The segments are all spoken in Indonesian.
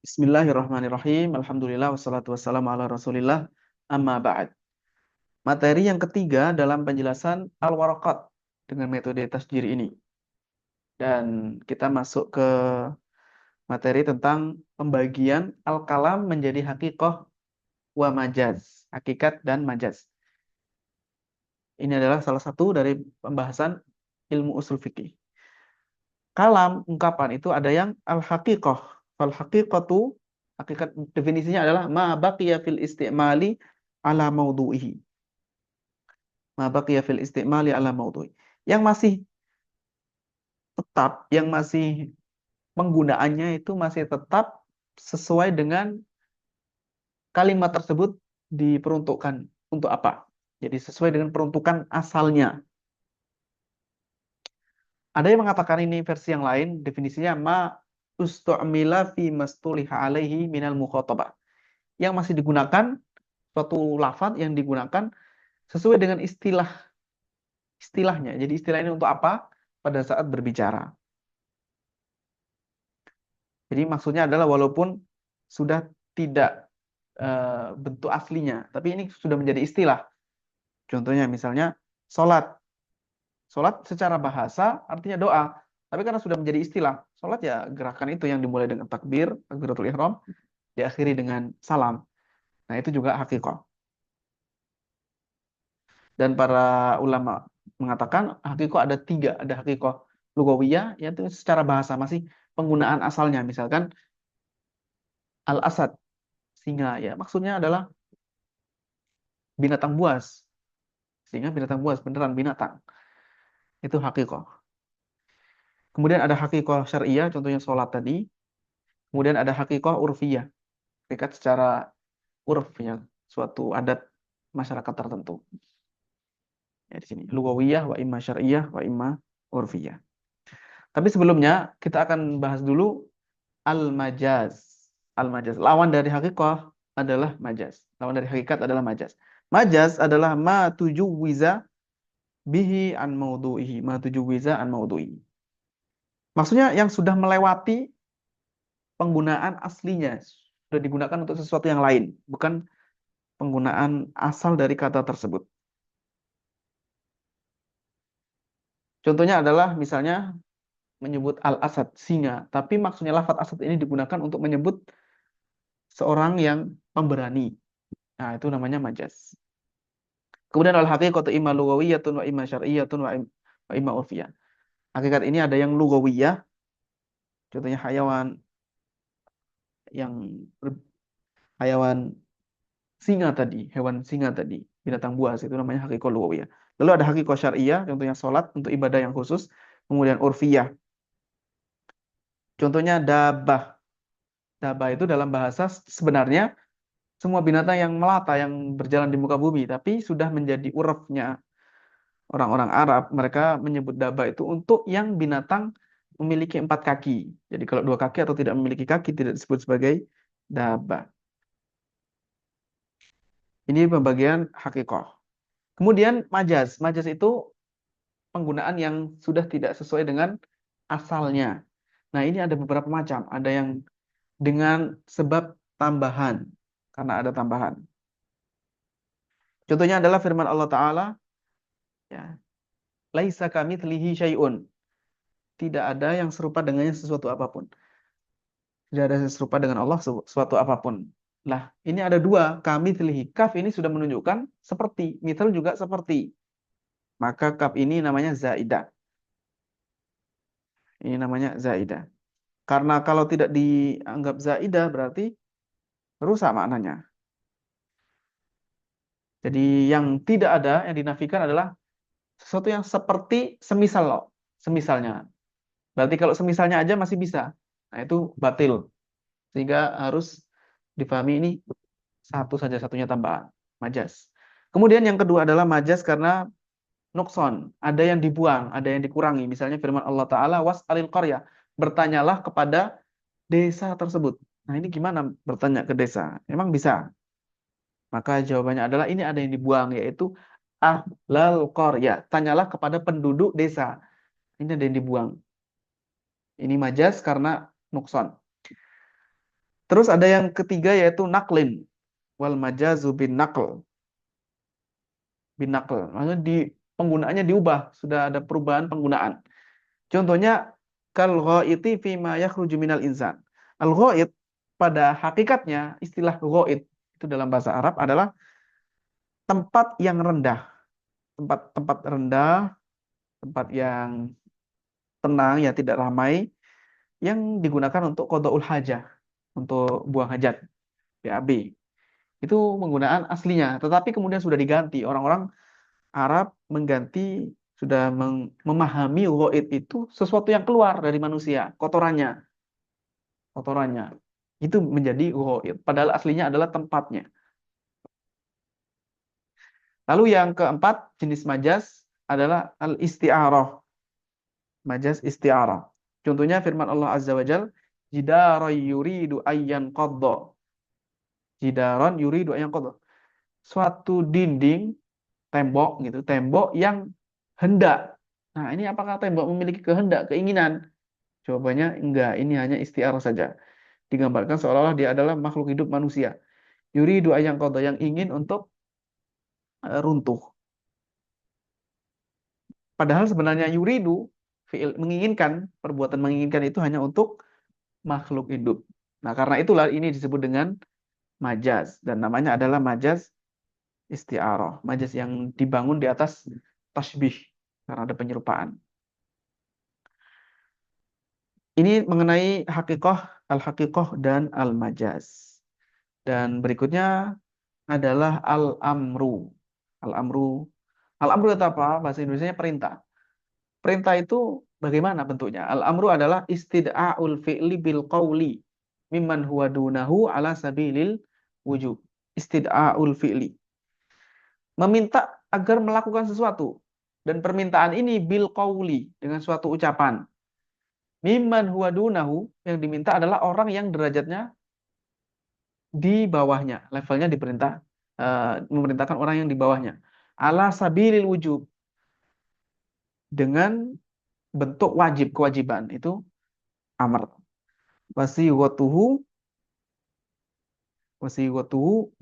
Bismillahirrahmanirrahim. Alhamdulillah wassalatu wassalamu ala Rasulillah. Amma ba'd. Materi yang ketiga dalam penjelasan al-waraqat dengan metode tasjir ini. Dan kita masuk ke materi tentang pembagian al-kalam menjadi haqiqah wa majaz, hakikat dan majaz. Ini adalah salah satu dari pembahasan ilmu usul fikih. Kalam, ungkapan itu ada yang al-haqiqah. Fal-haqiqatu, hakikat definisinya adalah ma baqiya fil istimali ala maudu'ihi. Ma baqiya fil istimali ala maudu'i. Yang masih tetap, yang masih penggunaannya itu masih tetap sesuai dengan kalimat tersebut diperuntukkan untuk apa. Jadi sesuai dengan peruntukan asalnya. Ada yang mengatakan ini versi yang lain, definisinya ma ustu'mila fi mastuliha alaihi minal mukhatabah. Yang masih digunakan, suatu lafaz yang digunakan sesuai dengan istilahnya. Jadi istilah ini untuk apa? Pada saat berbicara. Jadi maksudnya adalah walaupun sudah tidak bentuk aslinya, tapi ini sudah menjadi istilah. Contohnya misalnya sholat. Sholat secara bahasa artinya doa. Tapi karena sudah menjadi istilah, sholat ya gerakan itu yang dimulai dengan takbir, takbiratul ihram, diakhiri dengan salam. Nah itu juga hakikat. Dan para ulama mengatakan hakikat ada tiga. Ada hakikat lugawiyah, yaitu secara bahasa masih penggunaan asalnya. Misalkan al-asad, singa. Ya maksudnya adalah binatang buas. Singa binatang buas, beneran binatang. Itu hakikat. Kemudian ada hakikat syariah, contohnya sholat tadi. Kemudian ada hakikat urfiyah. Hakikat secara urf, ya, suatu adat masyarakat tertentu. Ya, di sini. Lugawiyah, wa imma syariah, wa imma urfiyah. Tapi sebelumnya kita akan bahas dulu al-majaz. Al-majaz. Lawan dari hakikat adalah majaz. Lawan dari hakikat adalah majaz. Majaz adalah ma tujawwiza bihi an maudu'ihi. Ma tujawwiza an maudu'ihi. Maksudnya yang sudah melewati penggunaan aslinya. Sudah digunakan untuk sesuatu yang lain. Bukan penggunaan asal dari kata tersebut. Contohnya adalah misalnya menyebut al-asad, singa. Tapi maksudnya lafaz asad ini digunakan untuk menyebut seorang yang pemberani. Nah, itu namanya majaz. Kemudian al-haqiqatu imma lughawiyatun wa imma syar'iyyatun wa imma urfiyah. Hakikat ini ada yang lughawiyah, contohnya yang hayawan singa tadi, hewan singa tadi, binatang buas itu namanya hakikat lughawiyah. Lalu ada hakikat syar'iyyah, contohnya salat untuk ibadah yang khusus, kemudian urfiyah. Contohnya dabah. Dabah itu dalam bahasa sebenarnya semua binatang yang melata, yang berjalan di muka bumi, tapi sudah menjadi urafnya orang-orang Arab. Mereka menyebut dabah itu untuk yang binatang memiliki 4 kaki. Jadi kalau 2 kaki atau tidak memiliki kaki tidak disebut sebagai dabah. Ini pembagian hakikat. Kemudian majaz. Majaz itu penggunaan yang sudah tidak sesuai dengan asalnya. Nah ini ada beberapa macam. Ada yang dengan sebab tambahan. Karena ada tambahan. Contohnya adalah firman Allah Ta'ala, ya, laisa kamitslihi syai'un. Tidak ada yang serupa dengannya sesuatu apapun. Tidak ada yang serupa dengan Allah sesuatu apapun. Nah, ini ada dua, kamitslihi. Kaf ini sudah menunjukkan seperti, mithal juga seperti. Maka kaf ini namanya zaidah. Ini namanya zaidah. Karena kalau tidak dianggap zaidah berarti rusak maknanya. Jadi yang tidak ada, yang dinafikan adalah sesuatu yang seperti semisal loh. Semisalnya. Berarti kalau semisalnya aja masih bisa. Nah, itu batil. Sehingga harus dipahami ini satu saja satunya tambahan. Majas. Kemudian yang kedua adalah majas karena nukson. Ada yang dibuang, ada yang dikurangi. Misalnya firman Allah Ta'ala, was'alil qaryah. Bertanyalah kepada desa tersebut. Nah ini gimana bertanya ke desa? Memang bisa. Maka jawabannya adalah ini ada yang dibuang, yaitu ahlal qaryah. Tanyalah kepada penduduk desa. Ini ada yang dibuang. Ini majas karena nukson. Terus ada yang ketiga yaitu naklin wal majazu bin nakl. Maksudnya penggunaannya diubah, sudah ada perubahan penggunaan. Contohnya kal ghaiti fi ma yakhruju minal insan. Al ghait pada hakikatnya istilah ghait itu dalam bahasa Arab adalah tempat yang rendah, tempat rendah, tempat yang tenang, ya tidak ramai, yang digunakan untuk qadaul hajah, untuk buang hajat, BAB. Itu penggunaan aslinya, tetapi kemudian sudah diganti. Orang-orang Arab mengganti, sudah memahami ghaid itu sesuatu yang keluar dari manusia, kotorannya. Itu menjadi ghaid, padahal aslinya adalah tempatnya. Lalu yang keempat, jenis majas adalah al-isti'arah. Majas isti'arah. Contohnya firman Allah Azza wa Jal, jidaran yuridu ayyan qadda. Jidaran yuridu ayyan qadda. Suatu dinding, tembok gitu, tembok yang hendak. Nah, ini apakah tembok memiliki kehendak, keinginan? Jawabannya enggak, ini hanya isti'arah saja. Digambarkan seolah-olah dia adalah makhluk hidup manusia. Yuridu ayyan qadda, yang ingin untuk runtuh. Padahal sebenarnya yuridu, menginginkan, perbuatan menginginkan itu hanya untuk makhluk hidup. Nah, karena itulah ini disebut dengan majaz. Dan namanya adalah majaz isti'arah. Majaz yang dibangun di atas tasbih, karena ada penyerupaan. Ini mengenai al-haqiqah dan al-majaz. Dan berikutnya adalah al-amru. Al-amru. Al-amru itu apa? Bahasa Indonesianya perintah. Perintah itu bagaimana bentuknya? Al-amru adalah istid'a'ul fi'li bil qawli mimman huwa dunahu ala sabilil wujub. Istid'a'ul fi'li. Meminta agar melakukan sesuatu. Dan permintaan ini bil qawli, dengan suatu ucapan. Mimman huwa dunahu, yang diminta adalah orang yang derajatnya di bawahnya. Levelnya memerintahkan orang yang di bawahnya. Ala sabilil wujub. Dengan bentuk wajib, kewajiban. Itu amr. Wasighatuhu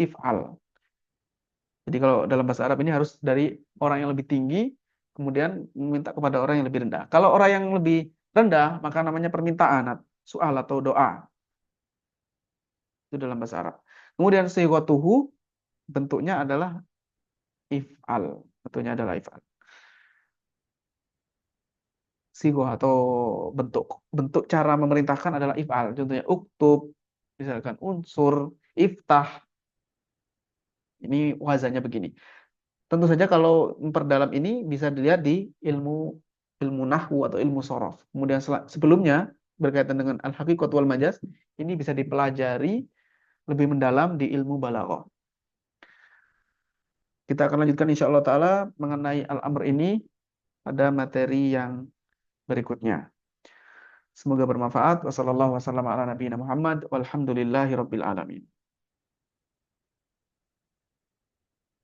if'al. Jadi kalau dalam bahasa Arab ini harus dari orang yang lebih tinggi kemudian meminta kepada orang yang lebih rendah. Kalau orang yang lebih rendah maka namanya permintaan, soal atau doa. Itu dalam bahasa Arab. Kemudian sighatuhu bentuknya adalah if'al. Bentuknya adalah if'al. Sigho atau bentuk cara memerintahkan adalah if'al. Contohnya uktub, misalkan unsur, iftah. Ini wazannya begini. Tentu saja kalau memperdalam ini bisa dilihat di ilmu nahwu atau ilmu sorof. Kemudian sebelumnya berkaitan dengan al-haqiqat wal majaz, ini bisa dipelajari lebih mendalam di ilmu balaghah. Kita akan lanjutkan insya Allah ta'ala mengenai al-amr ini pada materi yang berikutnya. Semoga bermanfaat. Wassalamualaikum warahmatullahi wabarakatuh. Walhamdulillahi rabbil alamin.